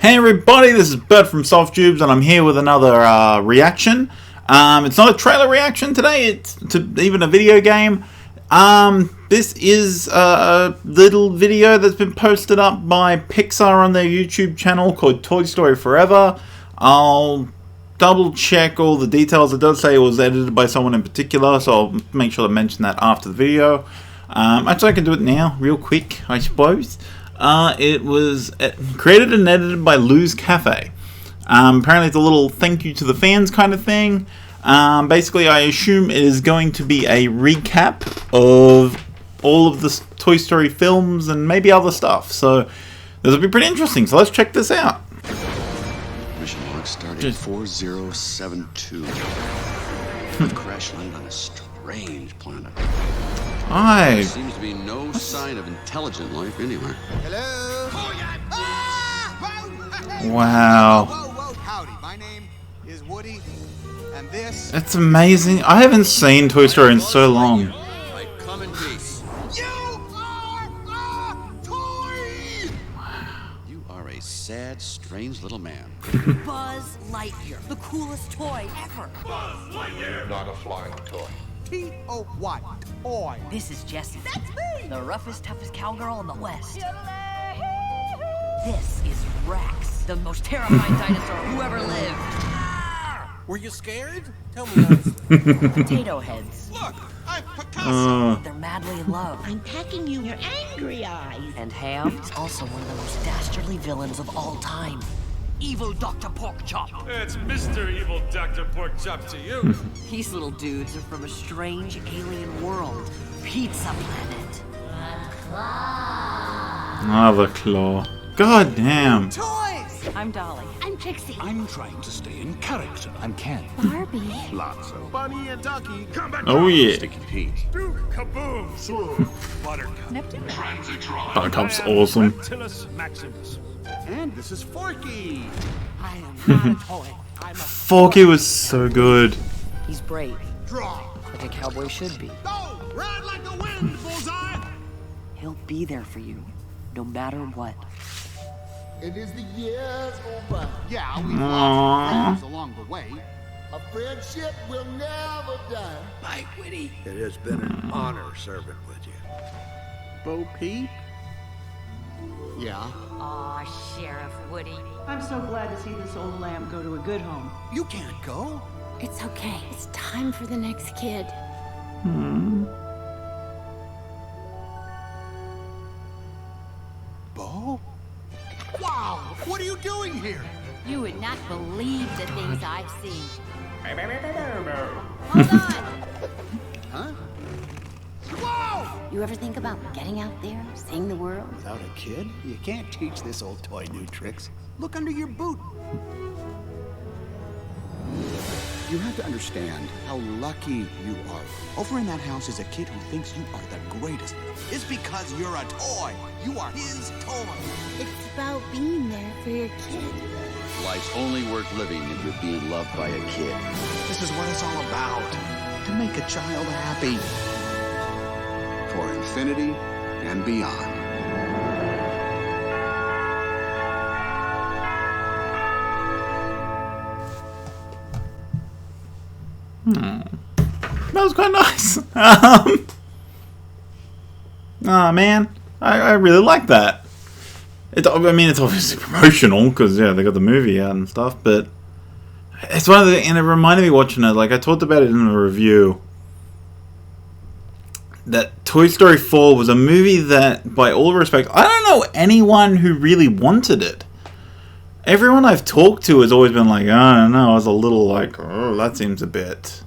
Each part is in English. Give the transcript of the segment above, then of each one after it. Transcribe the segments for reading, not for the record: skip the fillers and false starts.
Hey everybody, this is Burt from SoftTubes, and I'm here with another reaction. It's not a trailer reaction today, it's even a video game. This is a little video that's been posted up by Pixar on their YouTube channel called Toy Story Forever. I'll double check all the details. It does say it was edited by someone in particular, so I'll make sure to mention that after the video. Actually, I can do it now, real quick, I suppose. It was created and edited by Lou's Cafe. Apparently it's a little thank you to the fans kind of thing. Basically, I assume it is going to be a recap of all of the Toy Story films and maybe other stuff. So this will be pretty interesting. So let's check this out. Mission log started 4072. Crash landed on a strange planet. There seems to be no sign of intelligent life anywhere. Hello? Wow. Whoa. Howdy, my name is Woody, and this... That's amazing. I haven't seen Toy Story in so long. I come in peace. You are a toy! You are a sad, strange little man. Buzz Lightyear, the coolest toy ever. Buzz Lightyear! Not a flying toy. T-O-Y, toy. This is Jessie. That's me! The roughest, toughest cowgirl in the West. This is Rex, the most terrifying dinosaur who ever lived. Were you scared? Tell me honestly. Potato heads. Look, I'm Picasso. They're madly in love. I'm pecking you your angry eyes. And Ham is also one of the most dastardly villains of all time. Evil Dr. Porkchop. It's Mr. Evil Dr. Porkchop to you. These little dudes are from a strange alien world. Pizza Planet. Ah, the claw. God damn. Toys! I'm Dolly. I'm Trixie. I'm trying to stay in character. I'm Ken. Barbie. Lots of Bunny and Ducky, come back. Oh yeah. Sticky Pete. Duke, kaboom, Buttercup. Neptune. Buttercup's awesome. Reptilus Maximus. And this is Forky. I am not a toy. I'm a... Forky was so good. He's brave, Draw. like a cowboy should be. Go! Ride like the wind, bullseye! He'll be there for you, no matter what. And as the years go by, Yeah, we've lost Aww. friends along the way. a friendship will never die. Bye, Witty. It has been an honor serving with you. Bo Peep. Yeah. Aw, Sheriff Woody. I'm so glad to see this old lamp go to a good home. You can't go. It's okay. It's time for the next kid. Bo? Wow! What are you doing here? You would not believe the things I've seen. Hold on. Huh? Whoa! You ever think about getting out there, seeing the world? Without a kid, you can't teach this old toy new tricks. Look under your boot. You have to understand how lucky you are. Over in that house is a kid who thinks you are the greatest. It's because you're a toy. You are his toy. It's about being there for your kid. Life's only worth living if you're being loved by a kid. This is what it's all about. To make a child happy. For infinity and beyond. That was quite nice. Oh man, I really like that. I mean, it's obviously promotional because yeah, they got the movie out and stuff. But it's one of the, and it reminded me watching it. Like I talked about it in a review. That Toy Story 4 was a movie that, by all respect, I don't know anyone who really wanted it. Everyone I've talked to has always been like, I don't know, I was a little like, oh, that seems a bit.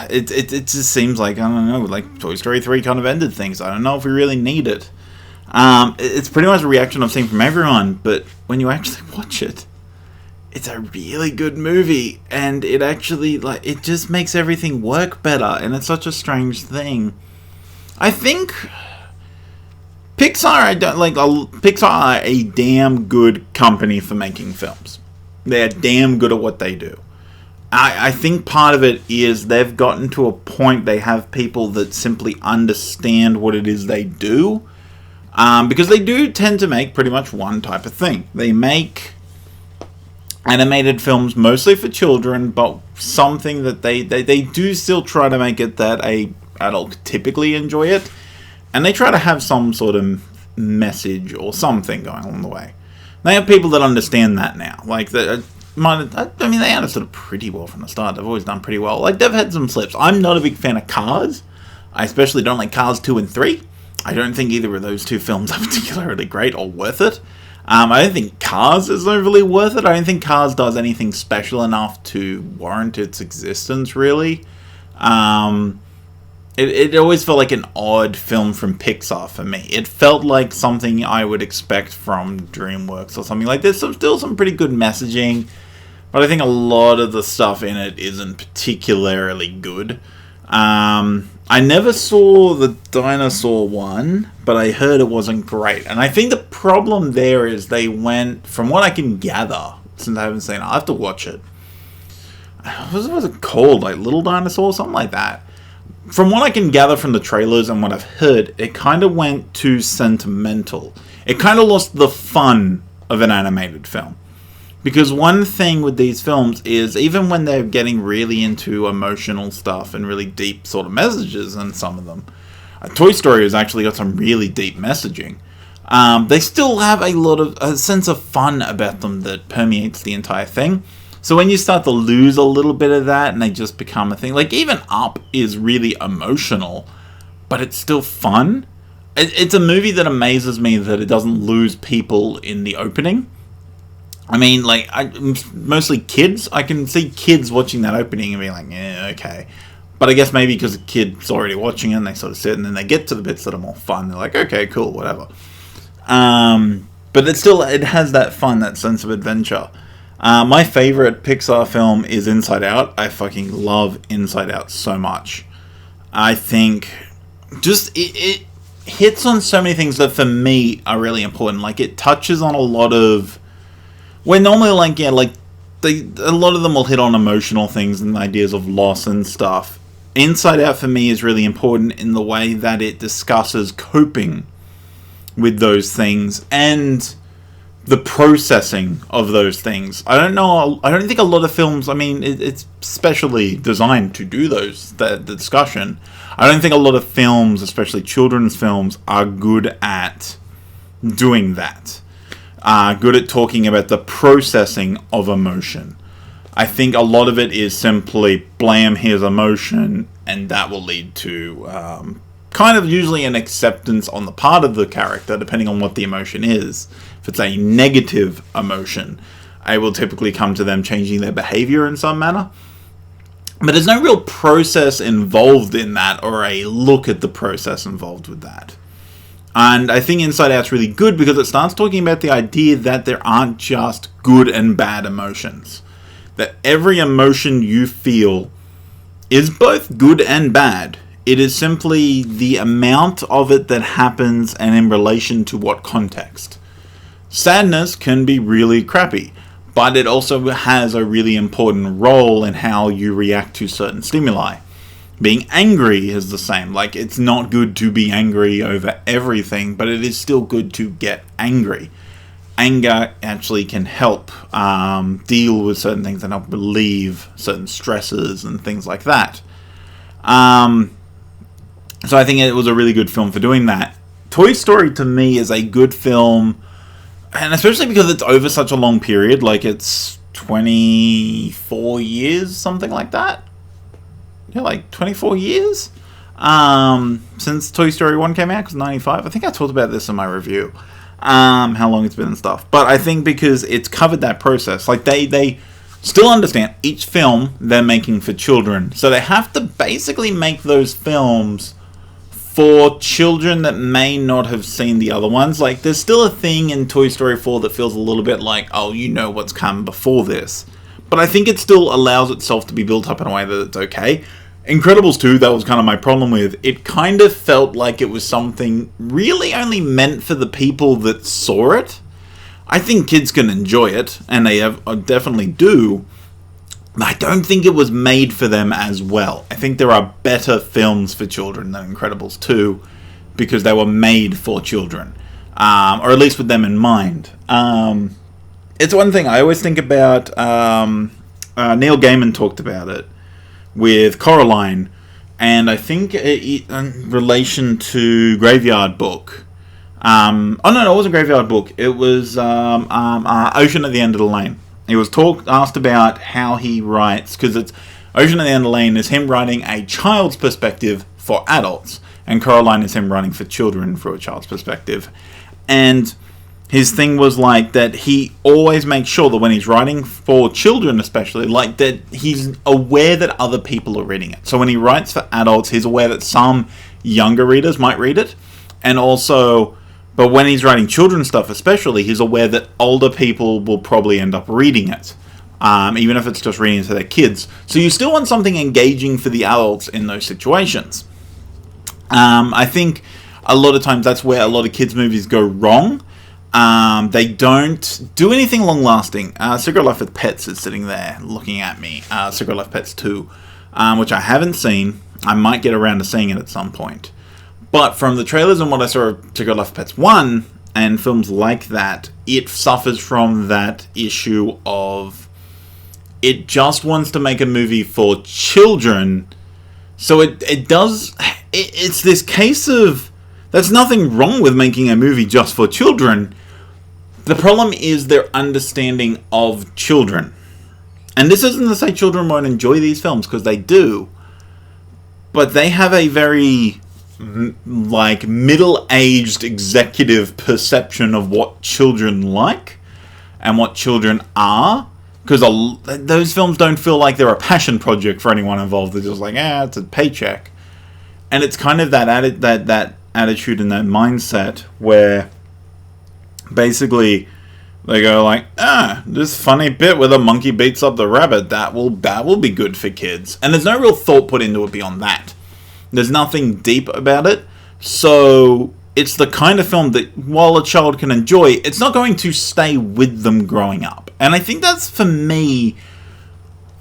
It just seems like, I don't know, like Toy Story 3 kind of ended things. I don't know if we really need it. It's pretty much a reaction I've seen from everyone, but when you actually watch it, it's a really good movie, and it actually, like, it just makes everything work better, and it's such a strange thing. I think Pixar, Pixar are a damn good company for making films. They're damn good at what they do. I think part of it is they've gotten to a point they have people that simply understand what it is they do. Because they do tend to make pretty much one type of thing. They make animated films mostly for children, but something that they do still try to make it that a adult typically enjoy it, and they try to have some sort of message or something going along the way. They have people that understand that now. Like, they understood it pretty well from the start. They've always done pretty well. Like, they've had some slips. I'm not a big fan of Cars. I especially don't like Cars 2 and 3. I don't think either of those two films are particularly great or worth it. I don't think Cars is overly worth it. I don't think Cars does anything special enough to warrant its existence, really. It always felt like an odd film from Pixar for me. It felt like something I would expect from DreamWorks or something like this. So still some pretty good messaging, but I think a lot of the stuff in it isn't particularly good. I never saw the dinosaur one, but I heard it wasn't great. And I think the problem there is they went, from what I can gather, since I haven't seen it, I'll have to watch it. What was it called? Like Little Dinosaur? Something like that. From what I can gather from the trailers and what I've heard, it kind of went too sentimental. It kind of lost the fun of an animated film. Because one thing with these films is, even when they're getting really into emotional stuff and really deep sort of messages in some of them, Toy Story has actually got some really deep messaging. They still have a sense of fun about them that permeates the entire thing. So when you start to lose a little bit of that and they just become a thing, like even Up is really emotional, but it's still fun. It's a movie that amazes me that it doesn't lose people in the opening. I mean, like, mostly kids. I can see kids watching that opening and being like, yeah, okay. But I guess maybe because the kid's already watching it and they sort of sit and then they get to the bits that are more fun. They're like, okay, cool, whatever. But it has that fun, that sense of adventure. My favorite Pixar film is Inside Out. I fucking love Inside Out so much. I think just it hits on so many things that for me are really important. Like, it touches on a lot of, where normally, like, yeah, like, a lot of them will hit on emotional things and ideas of loss and stuff. Inside Out for me is really important in the way that it discusses coping with those things and the processing of those things. I don't think a lot of films, I mean, it's specially designed to do the discussion. I don't think a lot of films, especially children's films, are good at doing that. Good at talking about the processing of emotion. I think a lot of it is simply blam, here's emotion, and that will lead to kind of usually an acceptance on the part of the character, depending on what the emotion is. If it's a negative emotion, I will typically come to them changing their behavior in some manner. But there's no real process involved in that, or a look at the process involved with that. And I think Inside Out's really good because it starts talking about the idea that there aren't just good and bad emotions. That every emotion you feel is both good and bad. It is simply the amount of it that happens and in relation to what context. Sadness can be really crappy, but it also has a really important role in how you react to certain stimuli. Being angry is the same. Like, it's not good to be angry over everything, but it is still good to get angry. Anger actually can help deal with certain things and help relieve certain stresses and things like that. So I think it was a really good film for doing that. Toy Story, to me, is a good film, and especially because it's over such a long period, like it's 24 years, something like that. Yeah, like 24 years since Toy Story 1 came out, because 95. I think I talked about this in my review, how long it's been and stuff. But I think because it's covered that process, like they still understand each film they're making for children. So they have to basically make those films for children that may not have seen the other ones. Like, there's still a thing in Toy Story 4 that feels a little bit like, oh, you know what's come before this. But I think it still allows itself to be built up in a way that it's okay. Incredibles 2, that was kind of my problem with. It kind of felt like it was something really only meant for the people that saw it. I think kids can enjoy it, and they definitely do. But I don't think it was made for them as well. I think there are better films for children than Incredibles 2. because they were made for children, or at least with them in mind. It's one thing I always think about. Neil Gaiman talked about it with Coraline, and I think in relation to Graveyard Book. No, it wasn't Graveyard Book. It was Ocean at the End of the Lane. He was asked about how he writes, because it's Ocean at the End of the Lane is him writing a child's perspective for adults, and Coraline is him writing for children through a child's perspective. And his thing was like that he always makes sure that when he's writing for children especially, like that he's aware that other people are reading it. So when he writes for adults, he's aware that some younger readers might read it, and also, but when he's writing children's stuff especially, he's aware that older people will probably end up reading it, even if it's just reading it to their kids. So you still want something engaging for the adults in those situations. I think a lot of times that's where a lot of kids' movies go wrong. They don't do anything long-lasting. Cigarette Life with Pets is sitting there looking at me. Cigarette Life Pets 2, which I haven't seen. I might get around to seeing it at some point. But from the trailers and what I saw of Cigarette Life with Pets 1 and films like that, it suffers from that issue of it just wants to make a movie for children. So it does... It's this case of... There's nothing wrong with making a movie just for children. The problem is their understanding of children. And this isn't to say children won't enjoy these films, because they do. But they have a very, like, middle-aged executive perception of what children like and what children are. Because those films don't feel like they're a passion project for anyone involved. They're just like, it's a paycheck. And it's kind of that attitude and that mindset where basically they go like, this funny bit where the monkey beats up the rabbit, that will be good for kids. And there's no real thought put into it beyond that. There's nothing deep about it. So it's the kind of film that while a child can enjoy, it's not going to stay with them growing up. And I think that's, for me,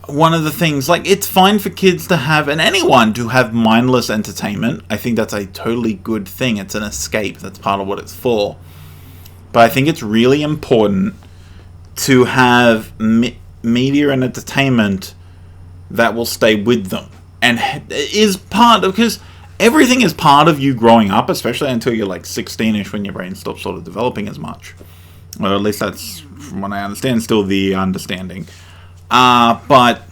one of the things, like, it's fine for kids to have, and anyone to have mindless entertainment. I think that's a totally good thing. It's an escape. That's part of what it's for. But I think it's really important to have media and entertainment that will stay with them. And is part of, because everything is part of you growing up, especially until you're like 16-ish, when your brain stops sort of developing as much. Or at least that's, from what I understand, still the understanding. But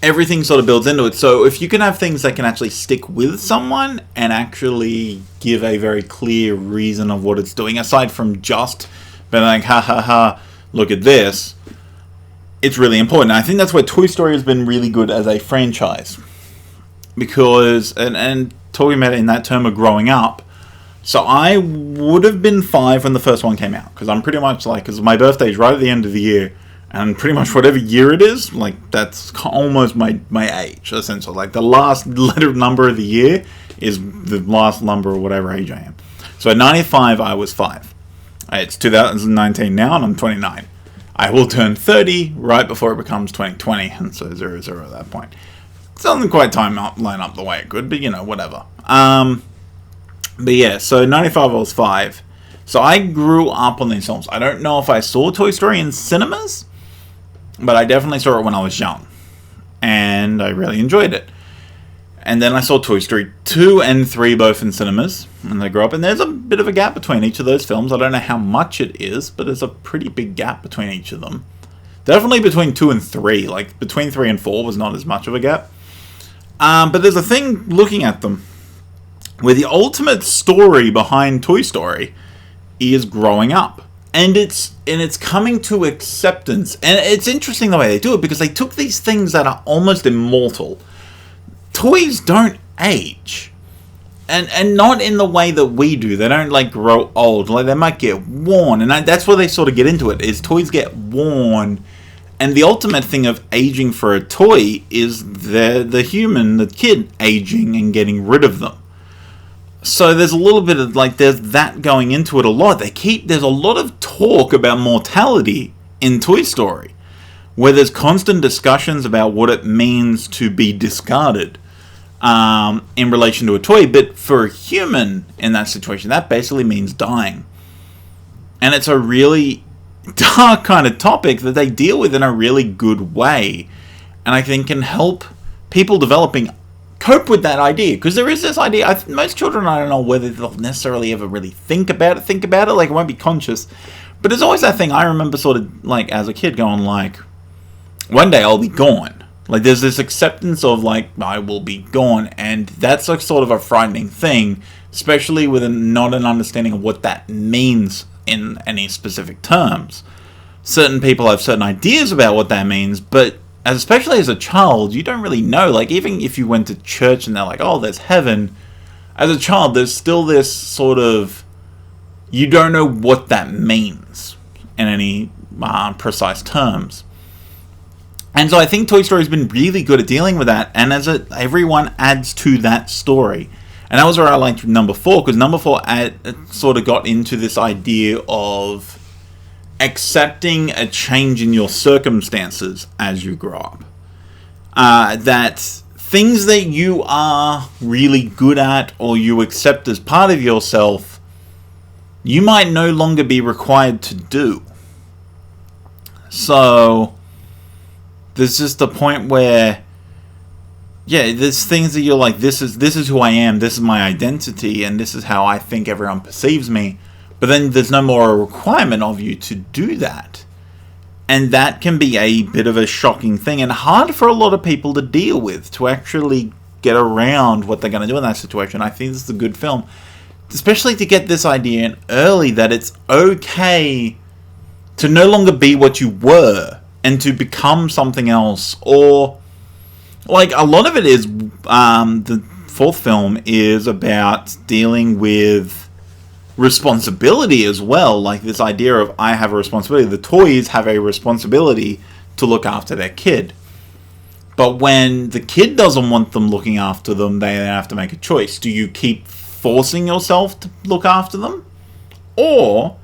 everything sort of builds into it. So if you can have things that can actually stick with someone and actually give a very clear reason of what it's doing, aside from just being like, ha ha ha, look at this, it's really important. I think that's where Toy Story has been really good as a franchise. Because, and talking about it in that term of growing up, so I would have been 5 when the first one came out. Because I'm pretty much like, because my birthday's right at the end of the year. And pretty much whatever year it is, like, that's almost my age, essentially. Like, the last letter number of the year is the last number of whatever age I am. So at 95, I was 5. It's 2019 now, and I'm 29. I will turn 30 right before it becomes 2020, and so 00 at that point. It doesn't quite line up the way it could, but, you know, whatever. But yeah, so 95, I was 5. So I grew up on these films. I don't know if I saw Toy Story in cinemas, but I definitely saw it when I was young. And I really enjoyed it. And then I saw Toy Story 2 and 3 both in cinemas when I grew up. And there's a bit of a gap between each of those films. I don't know how much it is, but there's a pretty big gap between each of them. Definitely between 2 and 3. Like, between 3 and 4 was not as much of a gap. But there's a thing looking at them where the ultimate story behind Toy Story is growing up. And it's coming to acceptance. And it's interesting the way they do it, because they took these things that are almost immortal. Toys don't age. And not in the way that we do. They don't, like, grow old. Like, they might get worn. And that's where they sort of get into it, is toys get worn. And the ultimate thing of aging for a toy is the human, the kid, aging and getting rid of them. So there's a little bit of, like, there's that going into it a lot. There's a lot of talk about mortality in Toy Story, where there's constant discussions about what it means to be discarded. in relation to a toy, but for a human in that situation, that basically means dying. And it's a really dark kind of topic that they deal with in a really good way, and I think can help people cope with that idea, because there is this idea. Most children, I don't know whether they'll necessarily ever really think about it, like it won't be conscious, but there's always that thing. I remember sort of like as a kid going like, one day I'll be gone. Like there's this acceptance of like, I will be gone, and that's like sort of a frightening thing, especially with not an understanding of what that means in any specific terms. Certain people have certain ideas about what that means, but especially as a child, you don't really know. Like, even if you went to church and they're like, oh, there's heaven, as a child, there's still this sort of, you don't know what that means in any precise terms. And so I think Toy Story has been really good at dealing with that, and everyone adds to that story. And that was where I liked number 4, because number 4 sort of got into this idea of accepting a change in your circumstances as you grow up. That things that you are really good at or you accept as part of yourself, you might no longer be required to do. So there's just a point where, yeah, there's things that you're like, this is who I am, this is my identity, and this is how I think everyone perceives me. But then there's no more a requirement of you to do that. And that can be a bit of a shocking thing, and hard for a lot of people to deal with, to actually get around what they're going to do in that situation. I think this is a good film, especially to get this idea in early, that it's okay to no longer be what you were and to become something else. Or, like, a lot of it is, the 4th film is about dealing with responsibility as well. Like this idea of, I have a responsibility. The toys have a responsibility to look after their kid. But when the kid doesn't want them looking after them, they have to make a choice. Do you keep forcing yourself to look after them? Or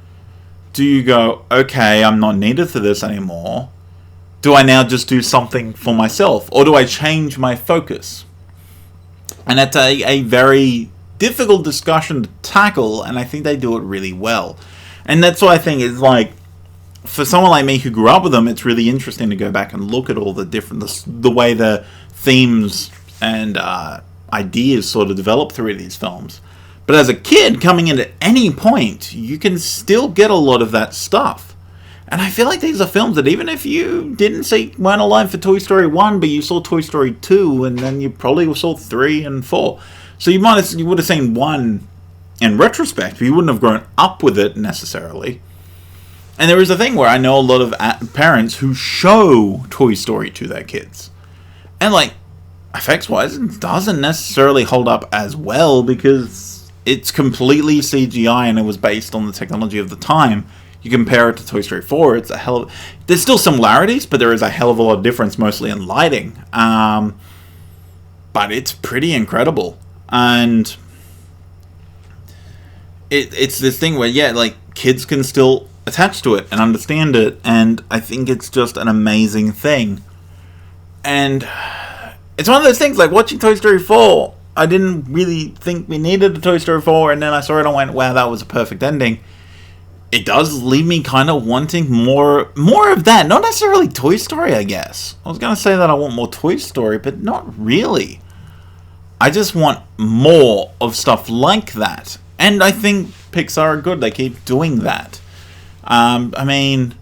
do you go, okay, I'm not needed for this anymore. Do I now just do something for myself? Or do I change my focus? And that's a very difficult discussion to tackle, and I think they do it really well. And that's what I think is, like, for someone like me who grew up with them, it's really interesting to go back and look at all the different, the way the themes and ideas sort of develop through these films. But as a kid, coming in at any point, you can still get a lot of that stuff. And I feel like these are films that even if you weren't alive for Toy Story 1, but you saw Toy Story 2, and then you probably saw 3 and 4. So you would have seen 1 in retrospect, but you wouldn't have grown up with it necessarily. And there is a thing where I know a lot of parents who show Toy Story to their kids. And, like, effects-wise, it doesn't necessarily hold up as well, because it's completely CGI and it was based on the technology of the time. You compare it to Toy Story 4, it's there's still similarities, but there is a hell of a lot of difference, mostly in lighting. But it's pretty incredible. And it's this thing where, yeah, like, kids can still attach to it and understand it, and I think it's just an amazing thing. And it's one of those things, like, watching Toy Story 4, I didn't really think we needed a Toy Story 4, and then I saw it and went, wow, that was a perfect ending. It does leave me kind of wanting more of that. Not necessarily Toy Story, I guess. I was going to say that I want more Toy Story, but not really. I just want more of stuff like that. And I think Pixar are good. They keep doing that. I mean,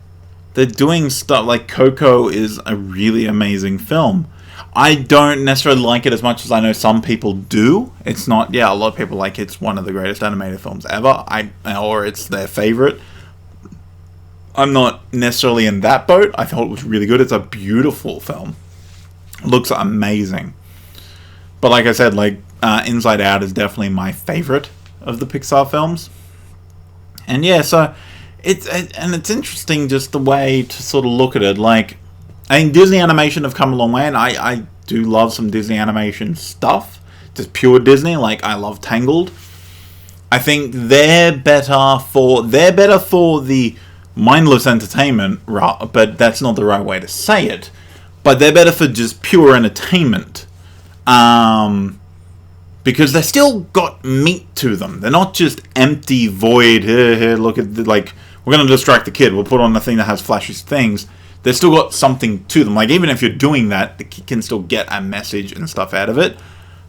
they're doing stuff like Coco is a really amazing film. I don't necessarily like it as much as I know some people do. It's not, yeah, a lot of people like it's one of the greatest animated films ever. Or it's their favorite. I'm not necessarily in that boat. I thought it was really good. It's a beautiful film. It looks amazing. But like I said, like, Inside Out is definitely my favorite of the Pixar films. And yeah, so it's interesting just the way to sort of look at it. Like, I think Disney animation have come a long way, and I do love some Disney animation stuff. Just pure Disney. Like, I love Tangled. I think they're better for the mindless entertainment, but that's not the right way to say it. But they're better for just pure entertainment. because they still got meat to them. They're not just empty, void, here, look at, like, we're going to distract the kid, we'll put on the thing that has flashy things. They've still got something to them. Like, even if you're doing that, the kid can still get a message and stuff out of it.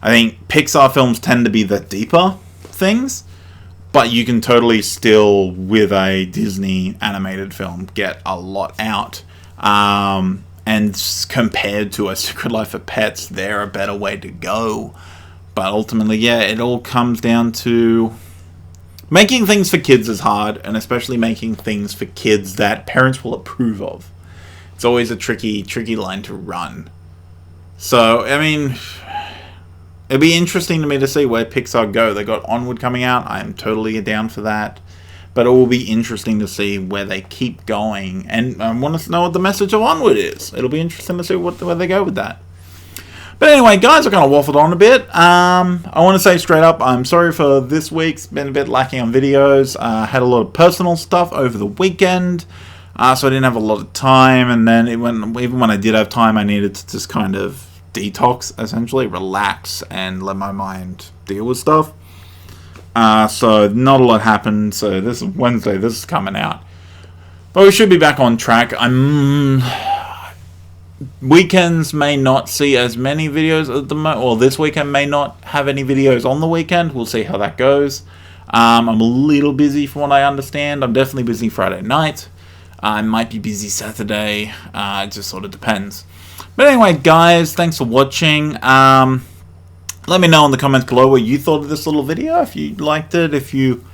I think Pixar films tend to be the deeper things, but you can totally still, with a Disney animated film, get a lot out. And compared to A Secret Life of Pets, they're a better way to go. But ultimately, yeah, it all comes down to making things for kids is hard, and especially making things for kids that parents will approve of. It's always a tricky line to run. So, I mean, it'd be interesting to me to see where Pixar go. They got Onward coming out. I'm totally down for that. But it will be interesting to see where they keep going. And I want to know what the message of Onward is. It'll be interesting to see where they go with that. But anyway, guys, I kind of waffled on a bit. I want to say straight up, I'm sorry for this week's been a bit lacking on videos. I had a lot of personal stuff over the weekend, so I didn't have a lot of time. And then even when I did have time, I needed to just kind of detox, essentially, relax, and let my mind deal with stuff. So not a lot happened. So this is Wednesday. This is coming out, but we should be back on track. Weekends may not see as many videos at the moment, or this weekend may not have any videos on the weekend. We'll see how that goes. I'm a little busy from what I understand. I'm definitely busy Friday night. I might be busy Saturday. It just sort of depends. But anyway, guys, thanks for watching. Let me know in the comments below what you thought of this little video. If you liked it, if you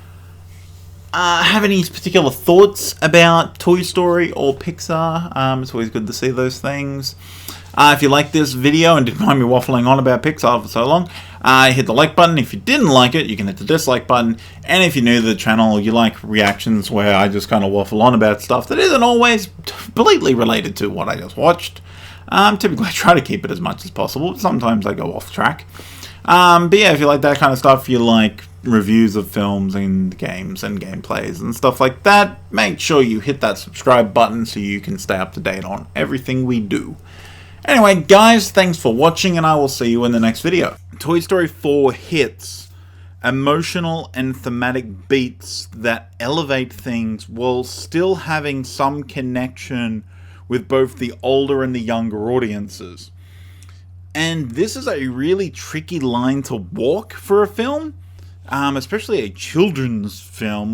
have any particular thoughts about Toy Story or Pixar. It's always good to see those things. If you like this video and didn't mind me waffling on about Pixar for so long, hit the like button. If you didn't like it, you can hit the dislike button. And if you're new to the channel, or you like reactions where I just kind of waffle on about stuff that isn't always completely related to what I just watched, typically I try to keep it as much as possible. Sometimes I go off track. But yeah, if you like that kind of stuff, you like reviews of films and games and gameplays and stuff like that, make sure you hit that subscribe button so you can stay up to date on everything we do. Anyway, guys, thanks for watching, and I will see you in the next video. Toy Story 4 hits emotional and thematic beats that elevate things while still having some connection with both the older and the younger audiences. And this is a really tricky line to walk for a film, especially a children's film.